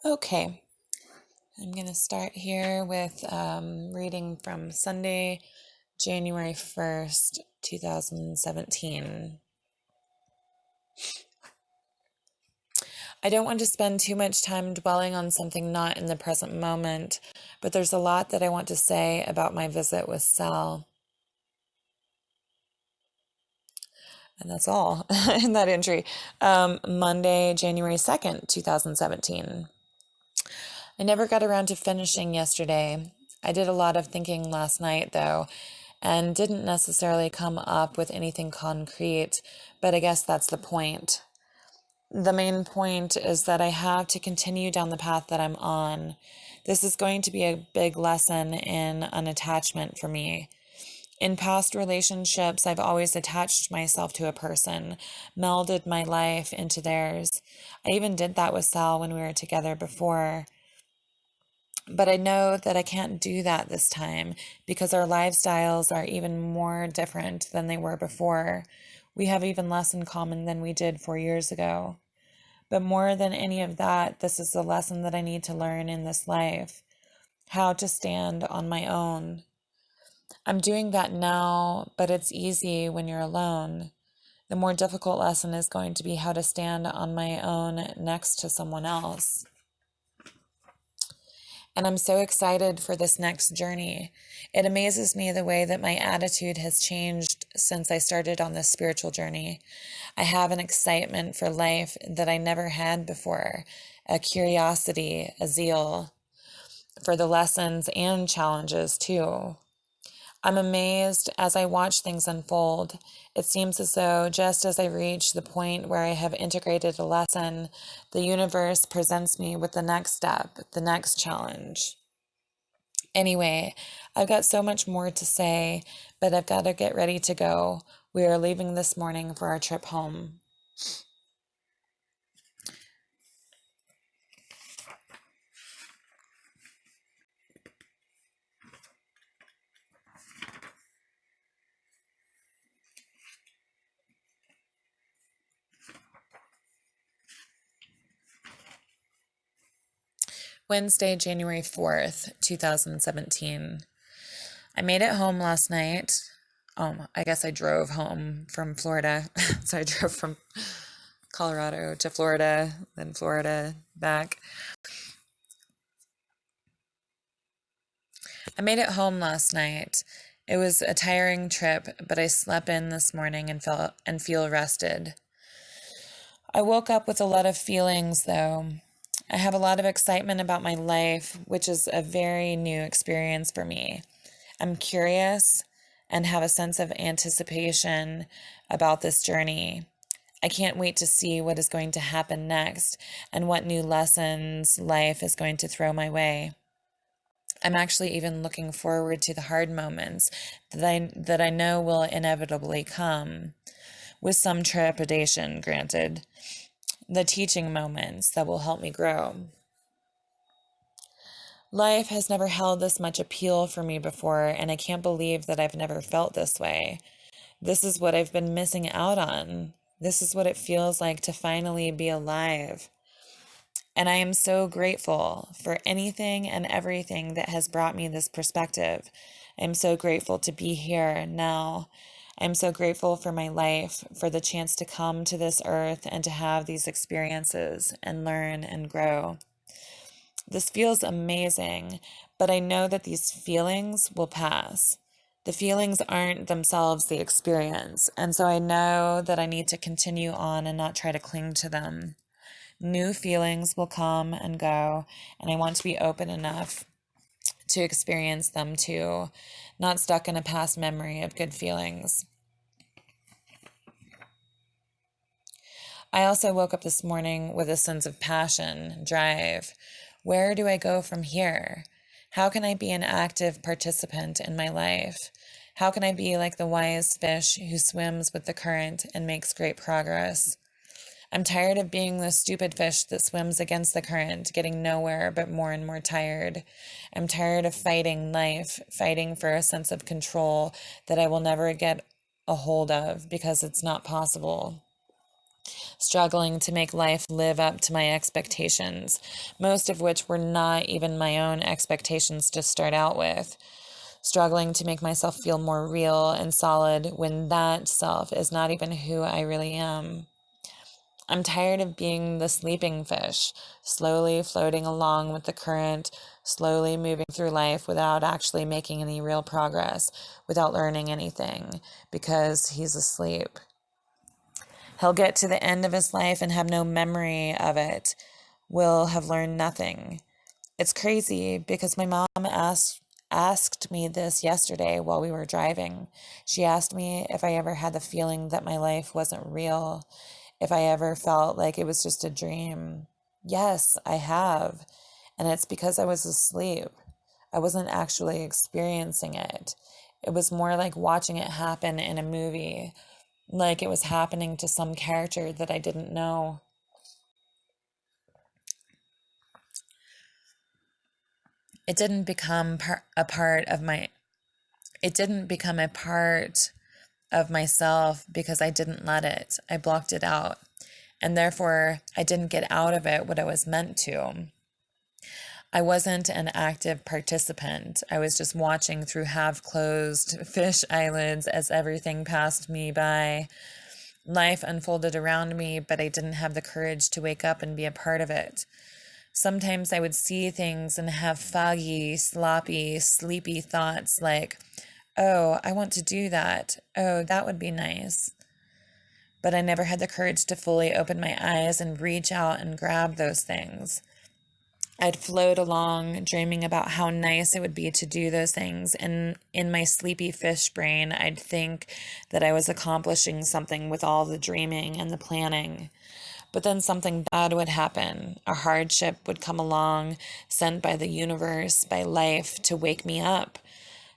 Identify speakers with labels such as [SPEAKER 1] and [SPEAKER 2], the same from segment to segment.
[SPEAKER 1] Okay, I'm going to start here with reading from Sunday, January 1st, 2017. I don't want to spend too much time dwelling on something not in the present moment, but there's a lot that I want to say about my visit with Sal. And that's all in that entry. Monday, January 2nd, 2017. I never got around to finishing yesterday. I did a lot of thinking last night, though, and didn't necessarily come up with anything concrete, but I guess that's the point. The main point is that I have to continue down the path that I'm on. This is going to be a big lesson in unattachment for me. In past relationships, I've always attached myself to a person, melded my life into theirs. I even did that with Sal when we were together before. But I know that I can't do that this time because our lifestyles are even more different than they were before. We have even less in common than we did 4 years ago. But more than any of that, this is the lesson that I need to learn in this life: how to stand on my own. I'm doing that now, but it's easy when you're alone. The more difficult lesson is going to be how to stand on my own next to someone else. And I'm so excited for this next journey. It amazes me the way that my attitude has changed since I started on this spiritual journey. I have an excitement for life that I never had before, a curiosity, a zeal for the lessons and challenges too. I'm amazed as I watch things unfold. It seems as though just as I reach the point where I have integrated a lesson, the universe presents me with the next step, the next challenge. Anyway, I've got so much more to say, but I've got to get ready to go. We are leaving this morning for our trip home. Wednesday, January 4th, 2017. I made it home last night. I guess I drove home from Florida. So I drove from Colorado to Florida, then Florida back. I made it home last night. It was a tiring trip, but I slept in this morning and feel rested. I woke up with a lot of feelings, though. I have a lot of excitement about my life, which is a very new experience for me. I'm curious and have a sense of anticipation about this journey. I can't wait to see what is going to happen next and what new lessons life is going to throw my way. I'm actually even looking forward to the hard moments that I know will inevitably come, with some trepidation, granted. The teaching moments that will help me grow. Life has never held this much appeal for me before, and I can't believe that I've never felt this way. This is what I've been missing out on. This is what it feels like to finally be alive. And I am so grateful for anything and everything that has brought me this perspective. I'm so grateful to be here now. I'm so grateful for my life, for the chance to come to this earth and to have these experiences and learn and grow. This feels amazing, but I know that these feelings will pass. The feelings aren't themselves the experience, and so I know that I need to continue on and not try to cling to them. New feelings will come and go, and I want to be open enough to experience them too, not stuck in a past memory of good feelings. I also woke up this morning with a sense of passion, drive. Where do I go from here? How can I be an active participant in my life? How can I be like the wise fish who swims with the current and makes great progress? I'm tired of being the stupid fish that swims against the current, getting nowhere but more and more tired. I'm tired of fighting life, fighting for a sense of control that I will never get a hold of because it's not possible. struggling to make life live up to my expectations, most of which were not even my own expectations to start out with. Struggling to make myself feel more real and solid when that self is not even who I really am. I'm tired of being the sleeping fish, slowly floating along with the current, slowly moving through life without actually making any real progress, without learning anything, because he's asleep. He'll get to the end of his life and have no memory of it, will have learned nothing. It's crazy because my mom asked me this yesterday while we were driving. She asked me if I ever had the feeling that my life wasn't real, if I ever felt like it was just a dream. Yes, I have. And it's because I was asleep. I wasn't actually experiencing it. It was more like watching it happen in a movie, like it was happening to some character that I didn't know. It didn't become a part of my it didn't become a part of myself because I didn't let it. I blocked it out. And therefore, I didn't get out of it what I was meant to. I wasn't an active participant. I was just watching through half-closed fish eyelids as everything passed me by. Life unfolded around me, but I didn't have the courage to wake up and be a part of it. Sometimes I would see things and have foggy, sloppy, sleepy thoughts like, oh, I want to do that. Oh, that would be nice. But I never had the courage to fully open my eyes and reach out and grab those things. I'd float along, dreaming about how nice it would be to do those things. And in my sleepy fish brain, I'd think that I was accomplishing something with all the dreaming and the planning. But then something bad would happen. A hardship would come along, sent by the universe, by life, to wake me up,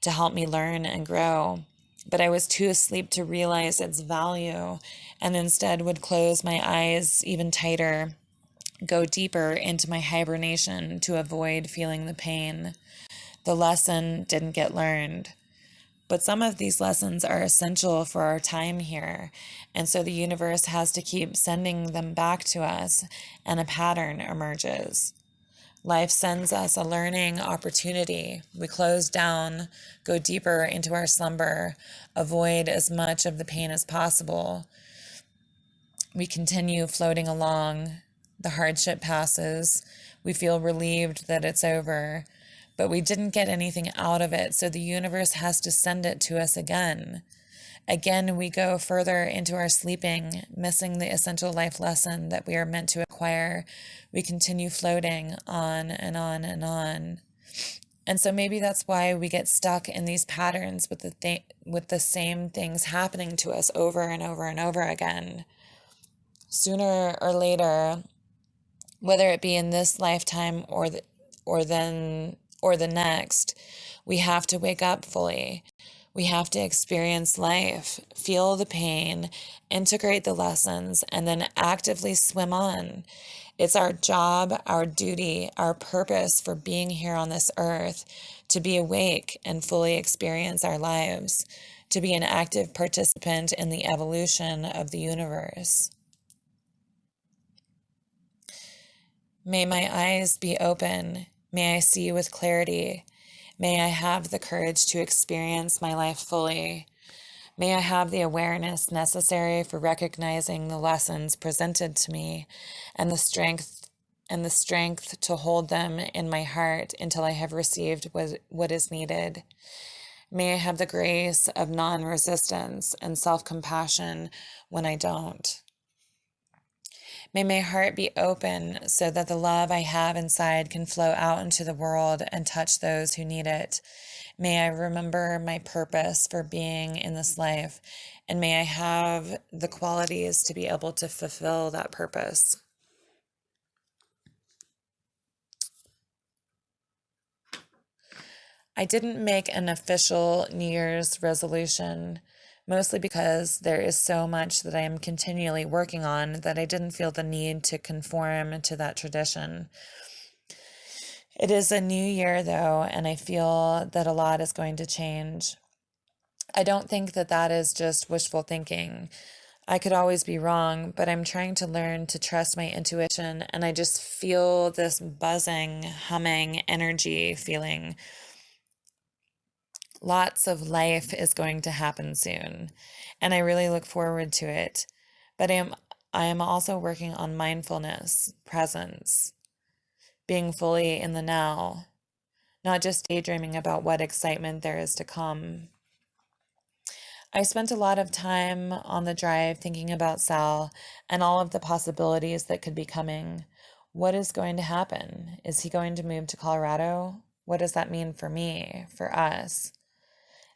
[SPEAKER 1] to help me learn and grow. But I was too asleep to realize its value, and instead would close my eyes even tighter, go deeper into my hibernation to avoid feeling the pain. The lesson didn't get learned. But some of these lessons are essential for our time here, and so the universe has to keep sending them back to us, and a pattern emerges. Life sends us a learning opportunity. We close down, go deeper into our slumber, avoid as much of the pain as possible. We continue floating along. The hardship passes. We feel relieved that it's over, but we didn't get anything out of it, so the universe has to send it to us again. Again, we go further into our sleeping, missing the essential life lesson that we are meant to acquire. We continue floating on and on and on. And so maybe that's why we get stuck in these patterns with the same things happening to us over and over and over again. Sooner or later, whether it be in this lifetime or the next, we have to wake up fully. We have to experience life, feel the pain, integrate the lessons, and then actively swim on. It's our job, our duty, our purpose for being here on this earth to be awake and fully experience our lives, to be an active participant in the evolution of the universe. May my eyes be open. May I see with clarity. May I have the courage to experience my life fully. May I have the awareness necessary for recognizing the lessons presented to me and the strength to hold them in my heart until I have received what is needed. May I have the grace of non-resistance and self-compassion when I don't. May my heart be open so that the love I have inside can flow out into the world and touch those who need it. May I remember my purpose for being in this life, and may I have the qualities to be able to fulfill that purpose. I didn't make an official New Year's resolution, mostly because there is so much that I am continually working on that I didn't feel the need to conform to that tradition. It is a new year, though, and I feel that a lot is going to change. I don't think that that is just wishful thinking. I could always be wrong, but I'm trying to learn to trust my intuition, and I just feel this buzzing, humming energy feeling. Lots of life is going to happen soon, and I really look forward to it. But I am also working on mindfulness, presence, being fully in the now, not just daydreaming about what excitement there is to come. I spent a lot of time on the drive thinking about Sal and all of the possibilities that could be coming. What is going to happen? Is he going to move to Colorado? What does that mean for me, for us?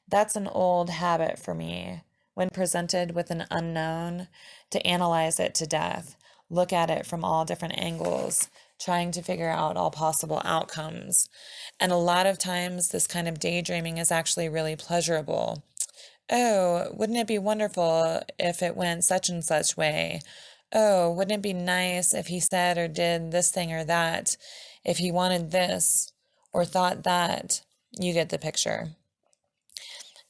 [SPEAKER 1] That's an old habit for me. When presented with an unknown, to analyze it to death, look at it from all different angles, trying to figure out all possible outcomes. And a lot of times, this kind of daydreaming is actually really pleasurable. Oh, wouldn't it be wonderful if it went such and such way? Oh, wouldn't it be nice if he said or did this thing or that? If he wanted this or thought that? You get the picture.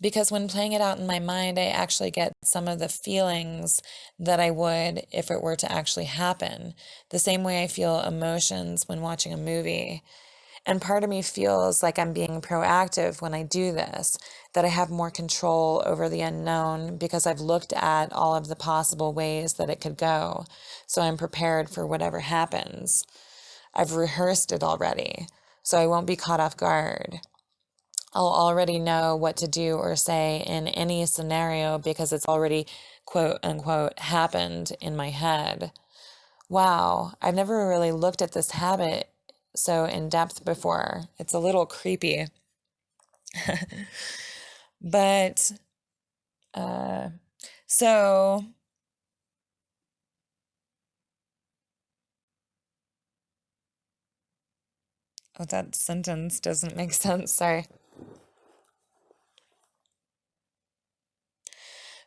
[SPEAKER 1] Because when playing it out in my mind, I actually get some of the feelings that I would if it were to actually happen. The same way I feel emotions when watching a movie. And part of me feels like I'm being proactive when I do this, that I have more control over the unknown because I've looked at all of the possible ways that it could go. So I'm prepared for whatever happens. I've rehearsed it already, so I won't be caught off guard. I'll already know what to do or say in any scenario because it's already quote unquote happened in my head. Wow, I've never really looked at this habit so in depth before. It's a little creepy. But uh so oh, that sentence doesn't make sense. Sorry.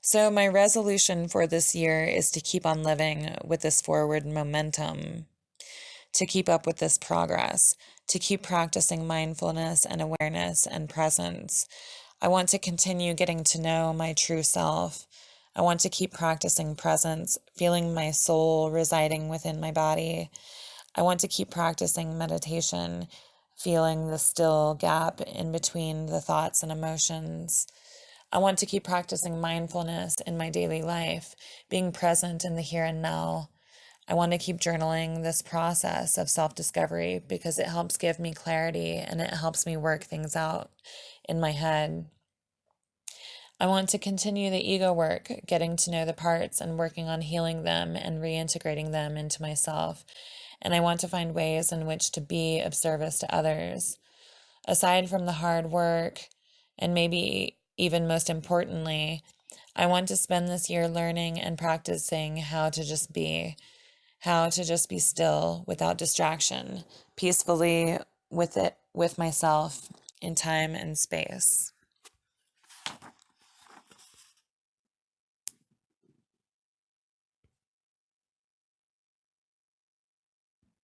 [SPEAKER 1] So my resolution for this year is to keep on living with this forward momentum, to keep up with this progress, to keep practicing mindfulness and awareness and presence. I want to continue getting to know my true self. I want to keep practicing presence, feeling my soul residing within my body. I want to keep practicing meditation, feeling the still gap in between the thoughts and emotions. I want to keep practicing mindfulness in my daily life, being present in the here and now. I want to keep journaling this process of self discovery because it helps give me clarity and it helps me work things out in my head. I want to continue the ego work, getting to know the parts and working on healing them and reintegrating them into myself. And I want to find ways in which to be of service to others. Aside from the hard work, and maybe even most importantly, I want to spend this year learning and practicing how to just be still without distraction, peacefully with myself in time and space.